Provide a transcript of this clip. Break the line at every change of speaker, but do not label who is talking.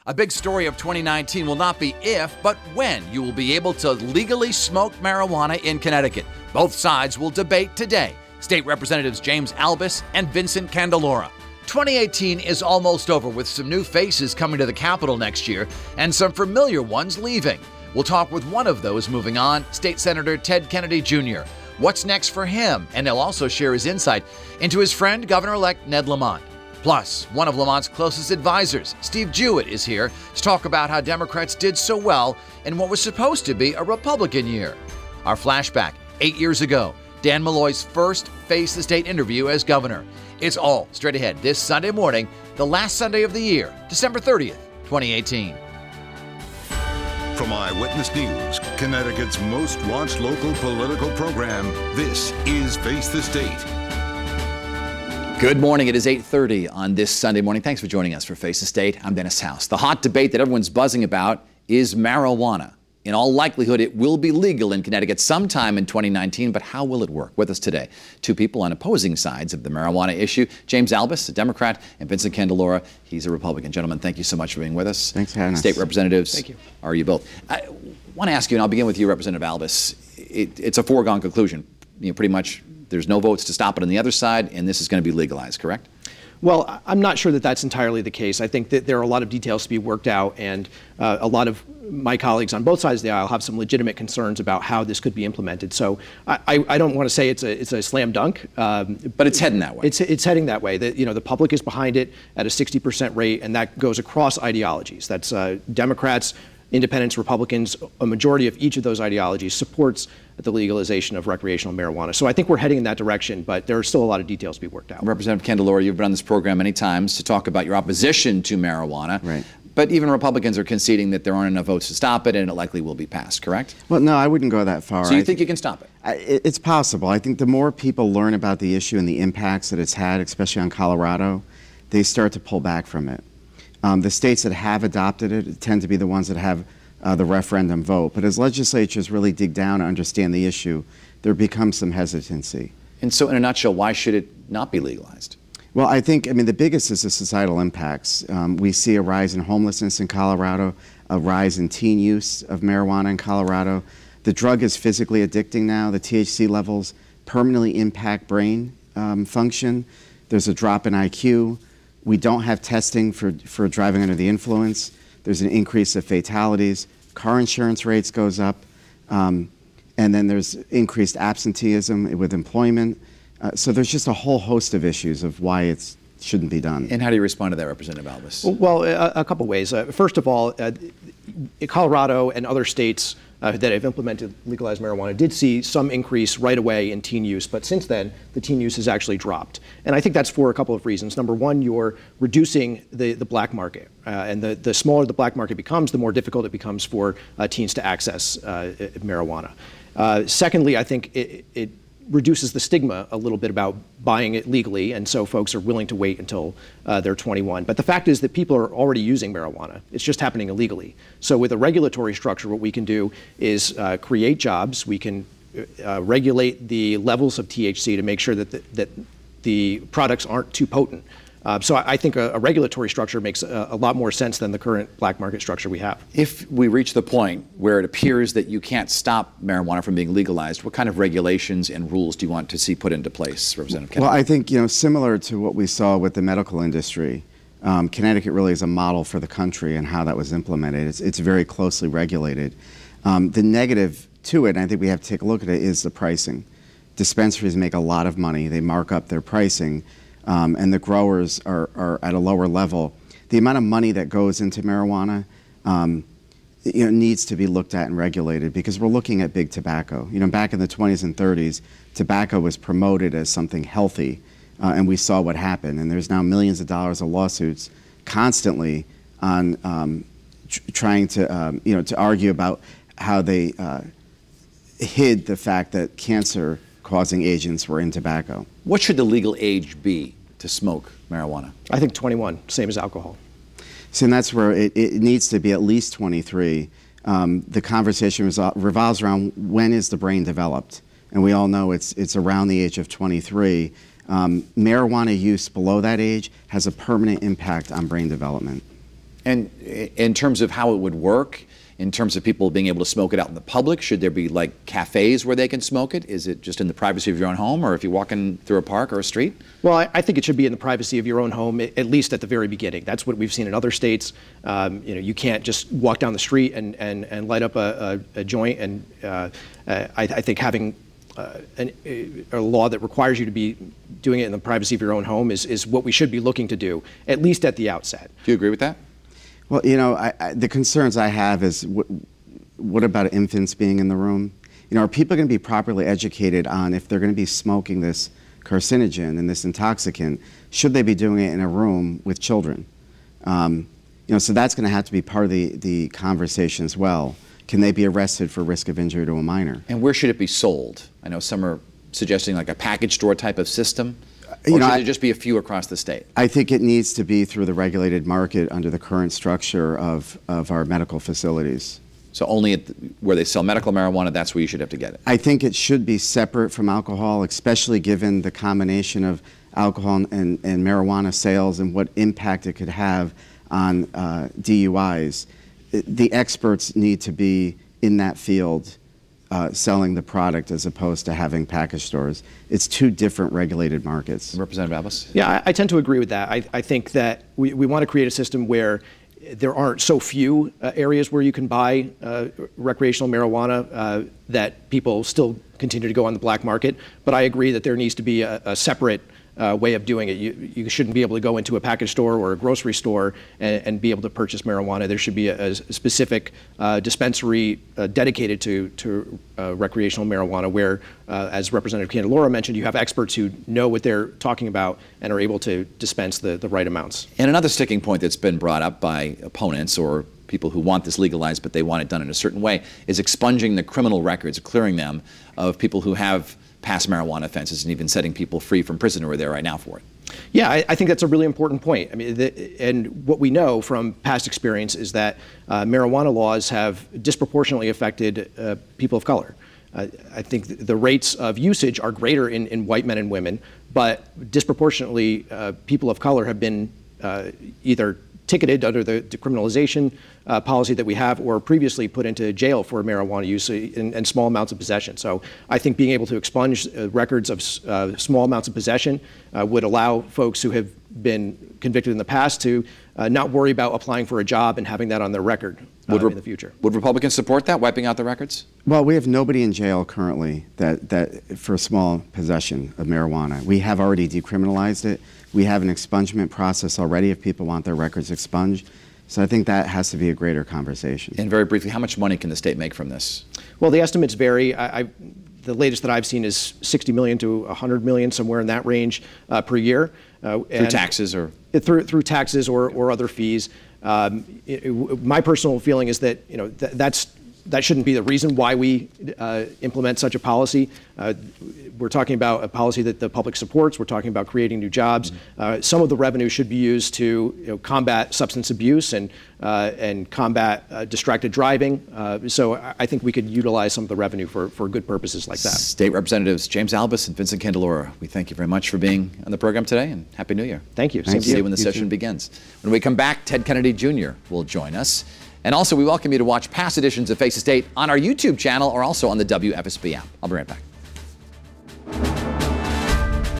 A big story of 2019 will not be if, but when you will be able to legally smoke marijuana in Connecticut. Both sides will debate today. State Representatives James Albus and Vincent Candelora. 2018 is almost over, with some new faces coming to the Capitol next year and some familiar ones leaving. We'll talk with one of those moving on, State Senator Ted Kennedy Jr. What's next for him? And he'll also share his insight into his friend, Governor-elect Ned Lamont. Plus, one of Lamont's closest advisors, Steve Jewett, is here to talk about how Democrats did so well in what was supposed to be a Republican year. Our flashback, 8 years ago, Dan Malloy's first Face the State interview as governor. It's all straight ahead this Sunday morning, the last Sunday of the year, December 30th, 2018.
From Eyewitness News, Connecticut's most watched local political program, this is Face the State.
Good morning. It is 8:30 on this Sunday morning. Thanks for joining us for Face the State. I'm Dennis House. The hot debate that everyone's buzzing about is marijuana. In all likelihood, it will be legal in Connecticut sometime in 2019, but how will it work? With us today, two people on opposing sides of the marijuana issue. James Albus, a Democrat, and Vincent Candelora, he's a Republican. Gentlemen, thank you so much for being with us.
Thanks for having us.
State representatives,
thank you.
Are you both? I want to ask you, and I'll begin with you, Representative Albus. It's a foregone conclusion. Pretty much there's no votes to stop it on the other side, and this is going to be legalized, correct?
Well, I'm not sure that that's entirely the case. I think that there are a lot of details to be worked out, and a lot of my colleagues on both sides of the aisle have some legitimate concerns about how this could be implemented. So I don't want to say it's a slam dunk.
But it's heading that way.
It's heading that way. The public is behind it at a 60% rate, and that goes across ideologies. That's Democrats, Independents, Republicans. A majority of each of those ideologies supports the legalization of recreational marijuana. So I think we're heading in that direction, but there are still a lot of details to be worked out.
Representative Candelora, you've been on this program many times to talk about your opposition to marijuana.
Right.
But even Republicans are conceding that there aren't enough votes to stop it, and it likely will be passed, correct?
Well, no, I wouldn't go that far.
So you think you can stop it?
It's possible. I think the more people learn about the issue and the impacts that it's had, especially on Colorado, they start to pull back from it. The states that have adopted it tend to be the ones that have the referendum vote. But as legislatures really dig down and understand the issue, there becomes some hesitancy.
And so in a nutshell, why should it not be legalized?
Well, I mean, the biggest is the societal impacts. We see a rise in homelessness in Colorado, a rise in teen use of marijuana in Colorado. The drug is physically addicting now. The THC levels permanently impact brain function. There's a drop in IQ. We don't have testing for driving under the influence. There's an increase of fatalities. Car insurance rates goes up. And then there's increased absenteeism with employment. So there's just a whole host of issues of why it shouldn't be done.
And how do you respond to that, Representative Albus?
Well, a couple ways. First of all, Colorado and other states that have implemented legalized marijuana did see some increase right away in teen use, but since then, the teen use has actually dropped. And I think that's for a couple of reasons. Number one, you're reducing the black market. And the smaller the black market becomes, the more difficult it becomes for teens to access marijuana. Secondly, I think it reduces the stigma a little bit about buying it legally, and so folks are willing to wait until they're 21. But the fact is that people are already using marijuana. It's just happening illegally. So with a regulatory structure, what we can do is create jobs. We can regulate the levels of THC to make sure that the products aren't too potent. So I think a regulatory structure makes a lot more sense than the current black market structure we have.
If we reach the point where it appears that you can't stop marijuana from being legalized, what kind of regulations and rules do you want to see put into place, Representative Kennedy?
Well, I think, similar to what we saw with the medical industry, Connecticut really is a model for the country and how that was implemented. It's very closely regulated. The negative to it, and I think we have to take a look at it, is the pricing. Dispensaries make a lot of money. They mark up their pricing. And the growers are at a lower level. The amount of money that goes into marijuana needs to be looked at and regulated, because we're looking at big tobacco. Back in the 20s and 30s, tobacco was promoted as something healthy, and we saw what happened. And there's now millions of dollars of lawsuits constantly on trying to, to argue about how they hid the fact that cancer-causing agents were in tobacco.
What should the legal age be to smoke marijuana?
I think 21, same as alcohol.
So and that's where it needs to be at least 23. The conversation revolves around when is the brain developed? And we all know it's around the age of 23. Marijuana use below that age has a permanent impact on brain development.
And in terms of how it would work, in terms of people being able to smoke it out in the public, should there be like cafes where they can smoke it? Is it just in the privacy of your own home, or if you're walking through a park or a street?
Well, I think it should be in the privacy of your own home, at least at the very beginning. That's what we've seen in other states. You can't just walk down the street and light up a joint. And I think having a law that requires you to be doing it in the privacy of your own home is what we should be looking to do, at least at the outset.
Do you agree with that?
Well, the concerns I have is what about infants being in the room? Are people going to be properly educated on if they're going to be smoking this carcinogen and this intoxicant, should they be doing it in a room with children? So that's going to have to be part of the conversation as well. Can they be arrested for risk of injury to a minor?
And where should it be sold? I know some are suggesting like a package store type of system. Or should there just be a few across the state?
I think it needs to be through the regulated market under the current structure of our medical facilities.
So only where they sell medical marijuana, that's where you should have to get it? I
think it should be separate from alcohol, especially given the combination of alcohol and marijuana sales and what impact it could have on DUIs. The experts need to be in that field selling the product as opposed to having package stores. It's two different regulated markets.
Representative Albus?
Yeah, I tend to agree with that. I think that we want to create a system where there aren't so few areas where you can buy recreational marijuana that people still continue to go on the black market. But I agree that there needs to be a separate way of doing it. You shouldn't be able to go into a package store or a grocery store and be able to purchase marijuana. There should be a specific dispensary dedicated to recreational marijuana where, as Representative Candelora mentioned, you have experts who know what they're talking about and are able to dispense the right amounts.
And another sticking point that's been brought up by opponents or people who want this legalized but they want it done in a certain way is expunging the criminal records, clearing them of people who have past marijuana offenses and even setting people free from prison who are there right now for it.
Yeah, I think that's a really important point. I mean, and what we know from past experience is that marijuana laws have disproportionately affected people of color. I think the rates of usage are greater in white men and women, but disproportionately people of color have been either ticketed under the decriminalization policy that we have, or previously put into jail for marijuana use and small amounts of possession. So I think being able to expunge records of small amounts of possession would allow folks who have been convicted in the past to not worry about applying for a job and having that on their record in the future.
Would Republicans support that, wiping out the records?
Well, we have nobody in jail currently that for small possession of marijuana. We have already decriminalized it. We have an expungement process already if people want their records expunged. So I think that has to be a greater conversation.
And very briefly, how much money can the state make from this?
Well, the estimates vary. The latest that I've seen is 60 million to 100 million, somewhere in that range per year.
Through taxes or?
Through taxes or other fees. My personal feeling is that that shouldn't be the reason why we implement such a policy. We're talking about a policy that the public supports. We're talking about creating new jobs. Some of the revenue should be used to combat substance abuse and combat distracted driving. So I think we could utilize some of the revenue for good purposes like that.
State Representatives James Albus and Vincent Candelora, we thank you very much for being on the program today, and Happy New Year.
Thank you.
Same to you when the session begins. When we come back, Ted Kennedy Jr. will join us. And also, we welcome you to watch past editions of Face the State on our YouTube channel or also on the WFSB app. I'll be right back.